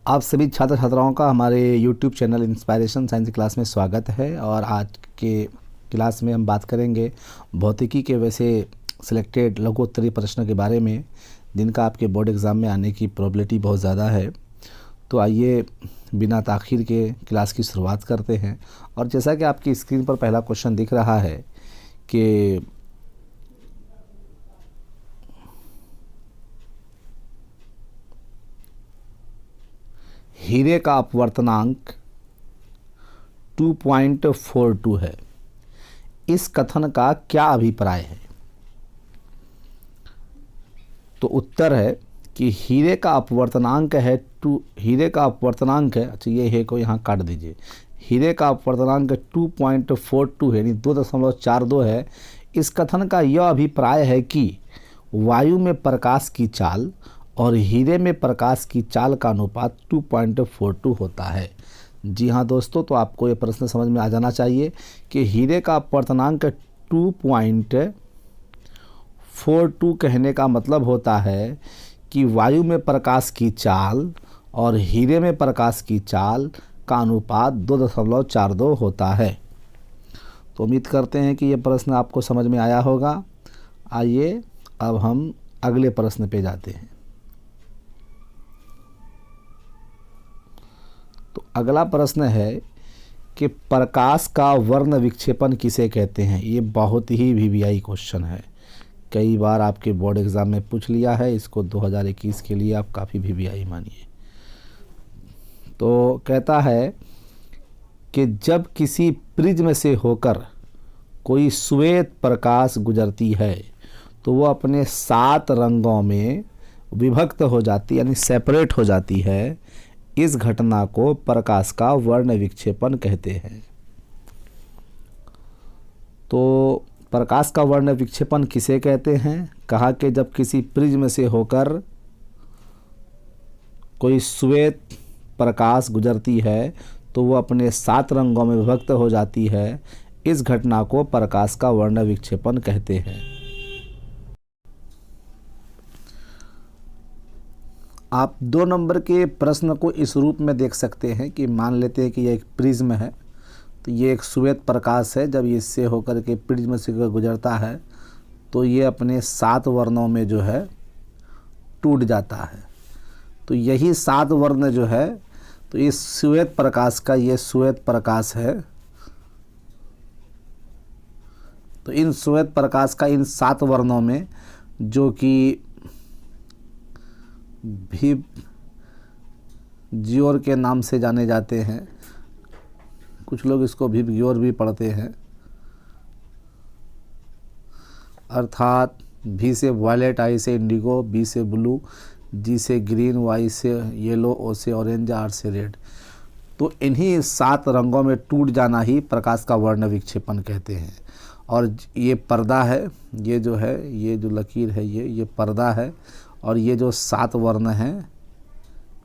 आप सभी छात्र छात्राओं का हमारे YouTube channel inspiration science class में स्वागत है। और आज के क्लास में हम बात करेंगे भौतिकी के वैसे सिलेक्टेड लघुत्तरीय प्रश्न के बारे में जिनका आपके बोर्ड एग्ज़ाम में आने की प्रोबेबिलिटी बहुत ज़्यादा है। तो आइए बिना ताख़ीर के क्लास की शुरुआत करते हैं। और जैसा कि आपकी स्क्रीन पर पहला क्वेश्चन दिख रहा है कि हीरे का अपवर्तनांक 2.42 है, इस कथन का क्या अभिप्राय है? तो उत्तर है कि हीरे का अपवर्तनांक है अच्छा ये है को यहाँ काट दीजिए। हीरे का अपवर्तनांक 2.42 है यानी 2.42 है। इस कथन का यह अभिप्राय है कि वायु में प्रकाश की चाल और हीरे में प्रकाश की चाल का अनुपात 2.42 होता है। जी हाँ दोस्तों, तो आपको ये प्रश्न समझ में आ जाना चाहिए कि हीरे का अपवर्तनांक 2.42 कहने का मतलब होता है कि वायु में प्रकाश की चाल और हीरे में प्रकाश की चाल का अनुपात 2.42 होता है। तो उम्मीद करते हैं कि ये प्रश्न आपको समझ में आया होगा। आइए अब हम अगले प्रश्न पे जाते हैं। तो अगला प्रश्न है कि प्रकाश का वर्ण विक्षेपण किसे कहते हैं। ये बहुत ही वीवीआई क्वेश्चन है, कई बार आपके बोर्ड एग्ज़ाम में पूछ लिया है। इसको 2021 के लिए आप काफ़ी वीवीआई मानिए। तो कहता है कि जब किसी प्रिज्म से होकर कोई श्वेत प्रकाश गुजरती है तो वो अपने 7 रंगों में विभक्त हो जाती यानी सेपरेट हो जाती है। इस घटना को प्रकाश का वर्ण विक्षेपण कहते हैं। तो प्रकाश का वर्ण विक्षेपण किसे कहते हैं? कहा कि जब किसी प्रिज्म से होकर कोई श्वेत प्रकाश गुजरती है तो वो अपने 7 रंगों में विभक्त हो जाती है। इस घटना को प्रकाश का वर्ण विक्षेपण कहते हैं। आप 2 नंबर के प्रश्न को इस रूप में देख सकते हैं कि मान लेते हैं कि यह एक प्रिज्म है, तो ये एक श्वेत प्रकाश है। जब इससे होकर के प्रिज्म से गुजरता है तो ये अपने 7 वर्णों में जो है टूट जाता है। तो यही 7 वर्ण जो है, तो इस श्वेत प्रकाश का ये श्वेत प्रकाश है। तो इन श्वेत प्रकाश का इन 7 वर्णों में जो कि भी ज्योर के नाम से जाने जाते हैं, कुछ लोग इसको भी ज्योर भी पढ़ते हैं, अर्थात भी से वायलेट, आई से इंडिगो, बी से ब्लू, जी से ग्रीन, वाई से येलो, ओ से ऑरेंज, आर से रेड। तो इन्हीं 7 रंगों में टूट जाना ही प्रकाश का वर्ण विक्षेपण कहते हैं। और ये पर्दा है, ये जो है, ये जो लकीर है, ये पर्दा है। और ये जो 7 वर्ण हैं,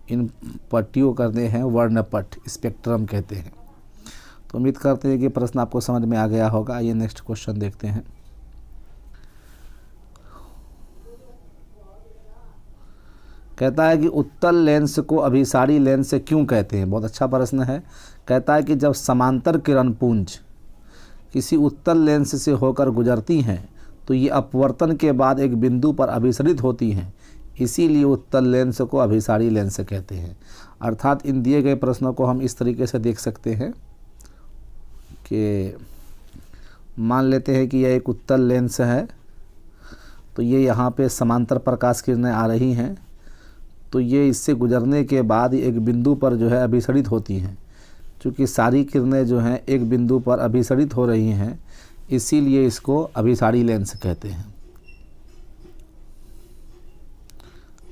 इन पट्टियों करते हैं वर्णपट, स्पेक्ट्रम कहते हैं। तो उम्मीद करते हैं कि प्रश्न आपको समझ में आ गया होगा। ये नेक्स्ट क्वेश्चन देखते हैं। कहता है कि उत्तल लेंस को अभिसारी लेंस क्यों कहते हैं। बहुत अच्छा प्रश्न है। कहता है कि जब समांतर किरण पुंज किसी उत्तल लेंस से होकर गुजरती हैं तो ये अपवर्तन के बाद एक बिंदु पर अभिसरित होती हैं, इसीलिए उत्तल लेंस को अभिसारी लेंस कहते हैं। अर्थात इन दिए गए प्रश्नों को हम इस तरीके से देख सकते हैं कि मान लेते हैं कि यह एक उत्तल लेंस है, तो ये यहाँ पे समांतर प्रकाश किरणें आ रही हैं, तो ये इससे गुजरने के बाद एक बिंदु पर जो है अभिसरित होती हैं। चूँकि सारी किरणें जो हैं एक बिंदु पर अभिसरित हो रही हैं, इसीलिए इसको अभिसारी लेंस कहते हैं।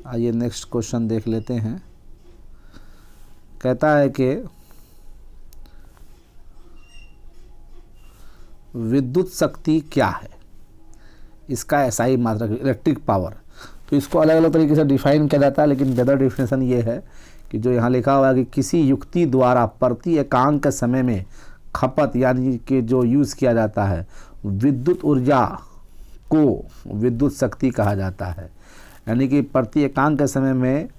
आइए नेक्स्ट क्वेश्चन देख लेते हैं। कहता है कि विद्युत शक्ति क्या है, इसका एसआई मात्रक, इलेक्ट्रिक पावर। तो इसको अलग अलग तरीके से डिफाइन किया जाता है, लेकिन बेहतर डिफिनेशन ये है कि जो यहाँ लिखा हुआ है कि किसी युक्ति द्वारा प्रति एकांक समय में खपत यानी कि जो यूज़ किया जाता है विद्युत ऊर्जा को विद्युत शक्ति कहा जाता है। यानी कि प्रति एकांक समय में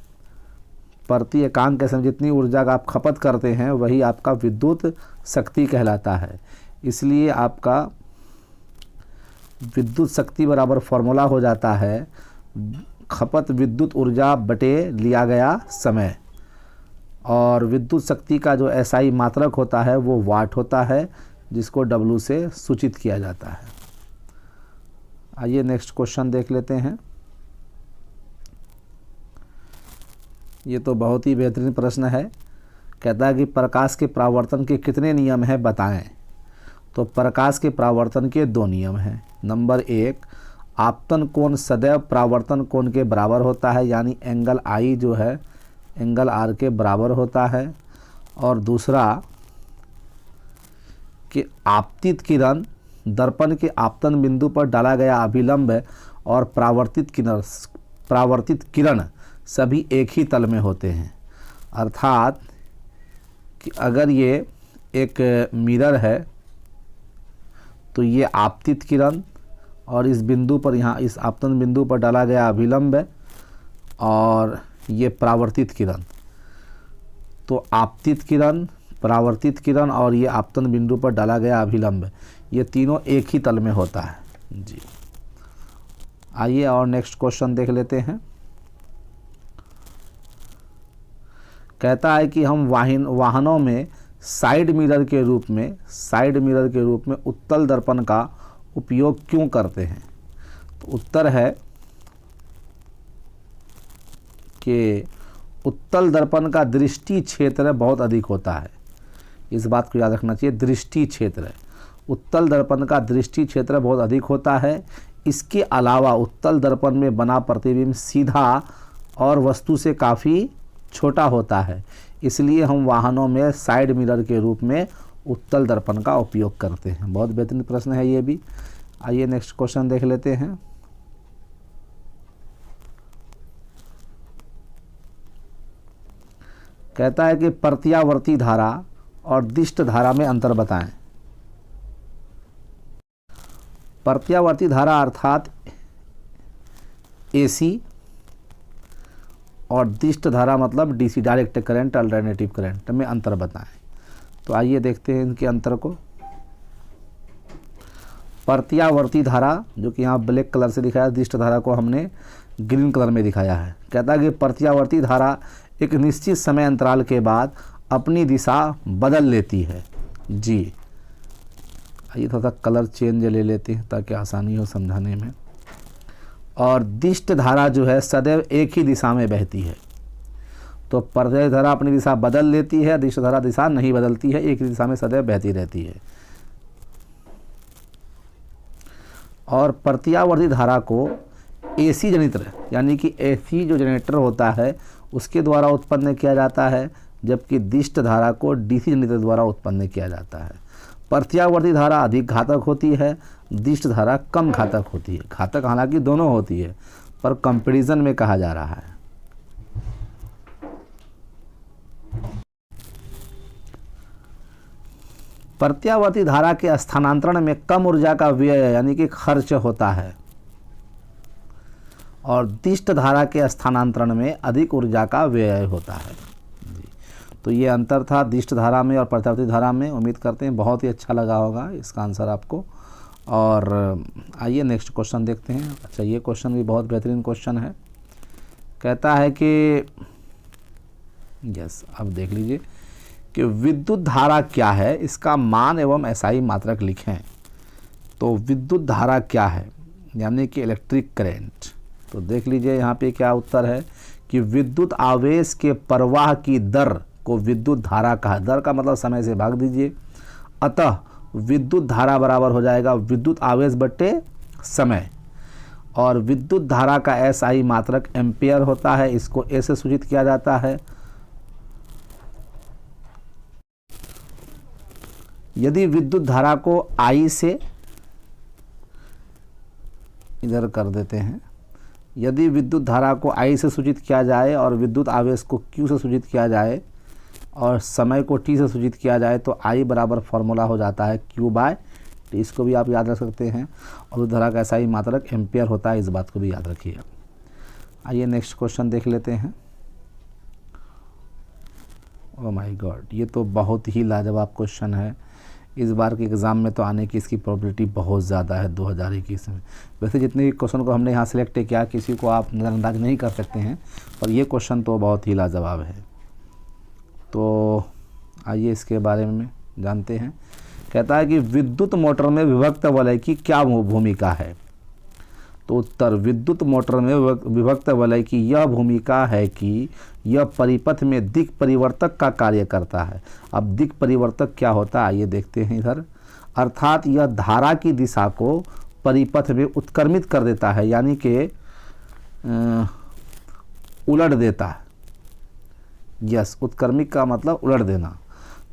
प्रति एकांक के समय जितनी ऊर्जा का आप खपत करते हैं वही आपका विद्युत शक्ति कहलाता है। इसलिए आपका विद्युत शक्ति बराबर फॉर्मूला हो जाता है खपत विद्युत ऊर्जा बटे लिया गया समय, और विद्युत शक्ति का जो एसआई मात्रक होता है वो वाट होता है, जिसको डब्ल्यू से सूचित किया जाता है। आइए नेक्स्ट क्वेश्चन देख लेते हैं। ये तो बहुत ही बेहतरीन प्रश्न है। कहता है कि प्रकाश के परावर्तन के कितने नियम हैं बताएं। तो प्रकाश के परावर्तन के 2 नियम हैं। नंबर 1, आपतन कोण सदैव परावर्तन कोण के बराबर होता है, यानी एंगल आई जो है एंगल आर के बराबर होता है। और दूसरा कि आपतित किरण दर्पण के आपतन बिंदु पर डाला गया अभिलंब और परावर्तित किरण सभी एक ही तल में होते हैं। अर्थात कि अगर ये एक मिरर है तो ये आपतित किरण और इस बिंदु पर, यहाँ इस आपतन बिंदु पर डाला गया अभिलंब है और ये परावर्तित किरण। तो आपतित किरण, परावर्तित किरण और ये आपतन बिंदु पर डाला गया अभिलंब, ये तीनों एक ही तल में होता है जी। आइए और नेक्स्ट क्वेश्चन देख लेते हैं। कहता है कि हम वाहनों में साइड मिरर के रूप में उत्तल दर्पण का उपयोग क्यों करते हैं। तो उत्तर है कि उत्तल दर्पण का दृष्टि क्षेत्र बहुत अधिक होता है। इस बात को याद रखना चाहिए, दृष्टि क्षेत्र, उत्तल दर्पण का दृष्टि क्षेत्र बहुत अधिक होता है। इसके अलावा उत्तल दर्पण में बना प्रतिबिंब सीधा और वस्तु से काफ़ी छोटा होता है, इसलिए हम वाहनों में साइड मिरर के रूप में उत्तल दर्पण का उपयोग करते हैं। बहुत बेहतरीन प्रश्न है ये भी। आइए नेक्स्ट क्वेश्चन देख लेते हैं। कहता है कि प्रत्यावर्ती धारा और दिष्ट धारा में अंतर बताएं। प्रत्यावर्ती धारा अर्थात एसी और दिष्ट धारा मतलब DC, direct current, alternative current में अंतर बताएं। तो आइए देखते हैं इनके अंतर को। प्रत्यावर्ती धारा जो कि यहाँ ब्लैक कलर से दिखाया, दिष्ट धारा को हमने ग्रीन कलर में दिखाया है। कहता है कि प्रत्यावर्ती धारा एक निश्चित समय अंतराल के बाद अपनी दिशा बदल लेती है जी। आइए थोड़ा सा कलर चेंज ले लेते हैं ताकि आसानी हो समझाने में। और दिष्ट धारा जो है सदैव एक ही दिशा में बहती है। तो प्रत्यावर्ती धारा अपनी दिशा बदल लेती है, दिष्ट धारा दिशा नहीं बदलती है, एक ही दिशा में सदैव बहती रहती है। और प्रत्यावर्ती धारा को एसी जनित्र यानी कि एसी जो जनरेटर होता है उसके द्वारा उत्पन्न किया जाता है, जबकि दिष्ट धारा को डीसी जनित्र द्वारा उत्पन्न किया जाता है। प्रत्यावर्ती धारा अधिक घातक होती है, दिष्ट धारा कम घातक होती है। घातक हालांकि दोनों होती है पर कंपैरिजन में कहा जा रहा है। प्रत्यावर्ती धारा के स्थानांतरण में कम ऊर्जा का व्यय यानी कि खर्च होता है, और दिष्ट धारा के स्थानांतरण में अधिक ऊर्जा का व्यय होता है। तो ये अंतर था दिष्ट धारा में और प्रत्यावर्ती धारा में। उम्मीद करते हैं बहुत ही अच्छा लगा होगा इसका आंसर आपको। और आइए नेक्स्ट क्वेश्चन देखते हैं। अच्छा, ये क्वेश्चन भी बहुत बेहतरीन क्वेश्चन है। कहता है कि अब देख लीजिए कि विद्युत धारा क्या है, इसका मान एवं एसआई मात्रक लिखें। तो विद्युत धारा क्या है यानी कि इलेक्ट्रिक करंट। तो देख लीजिए यहाँ पे क्या उत्तर है कि विद्युत आवेश के प्रवाह की दर को विद्युत धारा कहा। दर का मतलब समय से भाग दीजिए, अतः विद्युत धारा बराबर हो जाएगा विद्युत आवेश बट्टे समय। और विद्युत धारा का एसआई मात्रक एम्पियर होता है, इसको ए से सूचित किया जाता है। यदि विद्युत धारा को आई से इधर कर देते हैं, यदि विद्युत धारा को आई से सूचित किया जाए और विद्युत आवेश को क्यू से सूचित किया जाए और समय को टी से सूचित किया जाए तो आई बराबर फॉर्मूला हो जाता है क्यू बाय टी। इसको भी आप याद रख सकते हैं। और विद्युत धारा का एसआई मात्रक एम्पियर होता है, इस बात को भी याद रखिए। आइए नेक्स्ट क्वेश्चन देख लेते हैं। ओ माय गॉड, ये तो बहुत ही लाजवाब क्वेश्चन है। इस बार के एग्ज़ाम में तो आने की इसकी प्रोबेबिलिटी बहुत ज़्यादा है 2021 में। वैसे जितने भी क्वेश्चन को हमने यहाँ सेलेक्ट किया, किसी को आप नज़रअंदाज नहीं कर सकते हैं, और ये क्वेश्चन तो बहुत ही लाजवाब है। तो आइए इसके बारे में जानते हैं। कहता है कि विद्युत मोटर में विभक्त वलय की क्या भूमिका है। तो उत्तर, विद्युत मोटर में विभक्त वलय की यह भूमिका है कि यह परिपथ में दिक् परिवर्तक का कार्य करता है। अब दिक् परिवर्तक क्या होता है आइए देखते हैं इधर। अर्थात यह धारा की दिशा को परिपथ में उत्क्रमित कर देता है, यानी कि उलट देता है। यस, उत्क्रमित का मतलब उलट देना।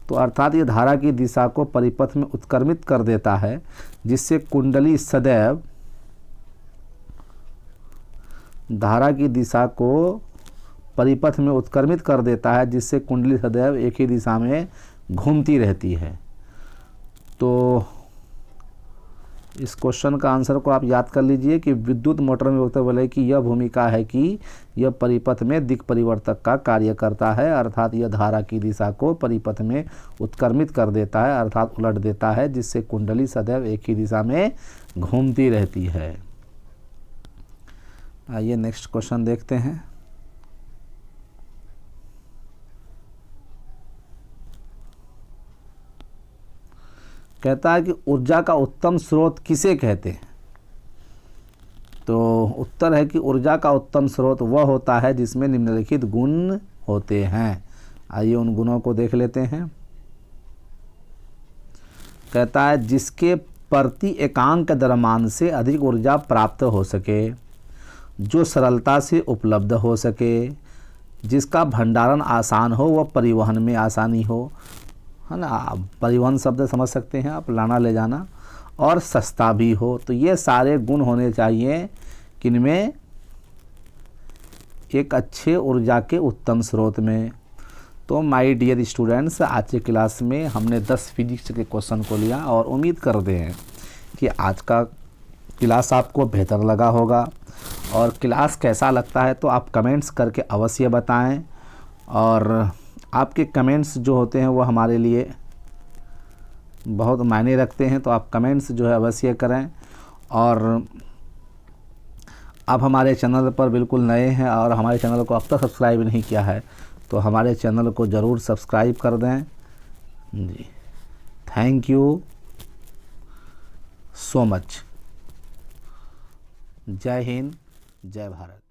तो अर्थात ये धारा की दिशा को परिपथ में उत्क्रमित कर देता है, जिससे कुंडली सदैव धारा की दिशा को परिपथ में उत्क्रमित कर देता है, जिससे कुंडली सदैव एक ही दिशा में घूमती रहती है। तो इस क्वेश्चन का आंसर को आप याद कर लीजिए कि विद्युत मोटर में विभक्त वलय की यह भूमिका है कि यह परिपथ में दिक् परिवर्तक का कार्य करता है, अर्थात यह धारा की दिशा को परिपथ में उत्क्रमित कर देता है, अर्थात उलट देता है, जिससे कुंडली सदैव एक ही दिशा में घूमती रहती है। आइए नेक्स्ट क्वेश्चन देखते हैं। कहता है कि ऊर्जा का उत्तम स्रोत किसे कहते हैं। तो उत्तर है कि ऊर्जा का उत्तम स्रोत वह होता है जिसमें निम्नलिखित गुण होते हैं। आइए उन गुणों को देख लेते हैं। कहता है जिसके प्रति एकांक द्रव्यमान से अधिक ऊर्जा प्राप्त हो सके, जो सरलता से उपलब्ध हो सके, जिसका भंडारण आसान हो, वह परिवहन में आसानी हो, है ना। परिवहन शब्द समझ सकते हैं आप, लाना ले जाना, और सस्ता भी हो। तो ये सारे गुण होने चाहिए किनमें, एक अच्छे ऊर्जा के उत्तम स्रोत में। तो माय डियर स्टूडेंट्स, आज की क्लास में हमने 10 फिजिक्स के क्वेश्चन को लिया और उम्मीद करते हैं कि आज का क्लास आपको बेहतर लगा होगा। और क्लास कैसा लगता है तो आप कमेंट्स करके अवश्य बताएं, और आपके कमेंट्स जो होते हैं वो हमारे लिए बहुत मायने रखते हैं। तो आप कमेंट्स जो है अवश्य करें। और आप हमारे चैनल पर बिल्कुल नए हैं और हमारे चैनल को अब तक सब्सक्राइब नहीं किया है तो हमारे चैनल को ज़रूर सब्सक्राइब कर दें जी। Thank you so much. जय हिंद, जय भारत।